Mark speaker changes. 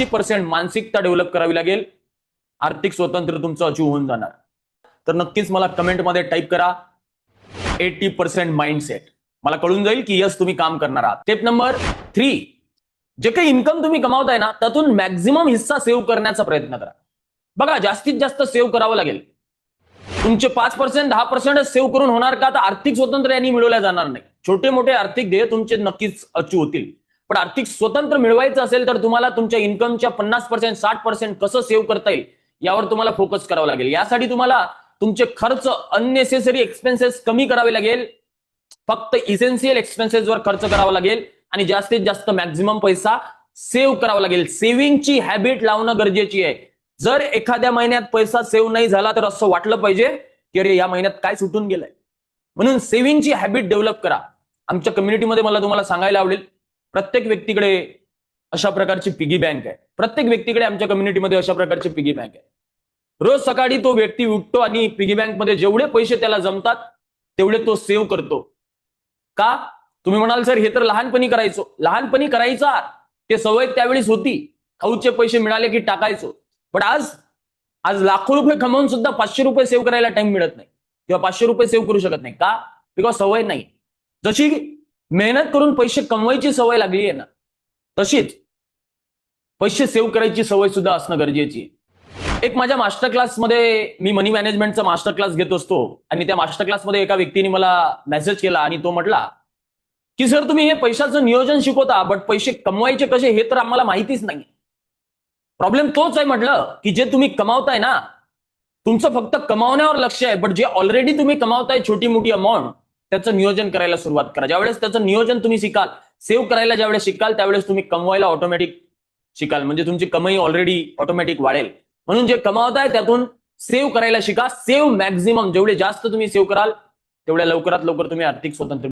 Speaker 1: 80% मानसिकता डेव्हलप करावी लागेल. आर्थिक स्वातंत्र्य तुमचं अचीव होऊन जाणार. तर नक्कीच मला कमेंटमध्ये टाईप करा 80% माइंडसेट. मला कळून जाईल की यस तुम्ही काम करणार आहात. स्टेप नंबर 3, जे काही इन्कम तुम्ही कमावताय ना त्यातून मॅक्झिमम हिस्सा सेव्ह करण्याचा प्रयत्न करा. बघा जास्तीत जास्त सेव्ह करावं लागेल. तुमचे 5% 10% सेव्ह करून होणार का? तर आर्थिक स्वातंत्र्य यांनी मिळवल्या जाणार नाही. छोटे मोठे आर्थिक ध्येय तुमचे नक्कीच अचीव होतील, पण आर्थिक स्वातंत्र्य मिळवायचं असेल तर तुम्हाला तुमच्या इन्कमच्या 50% 60% कसं सेव्ह करता येईल यावर तुम्हाला फोकस करावं लागेल. यासाठी तुम्हाला तुमचे खर्च अननेसेसरी एक्सपेन्सेस कमी करावे लागेल. फक्त इसेन्शियल एक्सपेन्सेसवर खर्च करावा लागेल आणि जास्तीत जास्त मॅक्झिमम पैसा सेव्ह करावा लागेल. सेव्हिंगची हॅबिट लावणं गरजेची आहे. जर एखाद्या महिन्यात पैसा सेव्ह नाही झाला तर असं वाटलं पाहिजे की अरे या महिन्यात काय सुटून गेलंय. म्हणून सेव्हिंगची हॅबिट डेव्हलप करा. आमच्या कम्युनिटीमध्ये मला तुम्हाला सांगायला आवडेल, प्रत्येक व्यक्तीकडे अशा प्रकारची पिगी बँक आहे. प्रत्येक व्यक्तीकडे आमच्या कम्युनिटीमध्ये अशा प्रकारची पिगी बँक आहे. रोज सकाळी तो व्यक्ती उठतो आणि पिगी बँकमध्ये जेवढे पैसे त्याला जमतात तेवढे तो सेव्ह करतो. का? तुम्ही म्हणाल सर हे तर लहानपणी करायचो. लहानपणी करायचा, ते सवय त्यावेळेस होती. खाऊचे पैसे मिळाले की टाकायचो. पण आज लाखो रुपये कमावून सुद्धा 500 रुपये सेव्ह करायला टाइम मिळत नाही किंवा 500 रुपये सेव्ह करू शकत नाही. का? बिकॉज सवय नाही. जशी मेहनत करून पैसे कमवायची सवय लागली आहे ना, तशीच पैसे सेव्ह करायची सवय सुद्धा असणं गरजेची आहे. एक माझ्या मास्टर क्लासमध्ये मी मनी मॅनेजमेंटचा मास्टर क्लास घेत असतो आणि त्या मास्टर क्लासमध्ये एका व्यक्तीने मला मेसेज केला आणि तो म्हटला की सर तुम्ही हे पैशाचं नियोजन शिकवता, बट पैसे कमवायचे कसे हे तर आम्हाला माहितीच नाही. प्रॉब्लेम तोच आहे म्हटलं की जे तुम्ही कमावताय ना, तुमचं फक्त कमावण्यावर लक्ष आहे, बट जे ऑलरेडी तुम्ही कमावताय छोटी मोठी अमाऊंट त्याचं नियोजन करायला सुरुवात करा. ज्यावेळेस त्याचं नियोजन तुम्ही शिकाल, सेव्ह करायला ज्यावेळेस शिकाल, त्यावेळेस तुम्ही कमवायला ऑटोमॅटिक शिकाल. म्हणजे तुमची कमाई ऑलरेडी ऑटोमॅटिक वाढेल. म्हणून जे कमावताय त्यातून सेव्ह करायला शिका. Save maximum. जेवढे जास्त तुम्ही सेव्ह कराल तेवढ्या लवकरात लवकर तुम्ही आर्थिक स्वातंत्र्य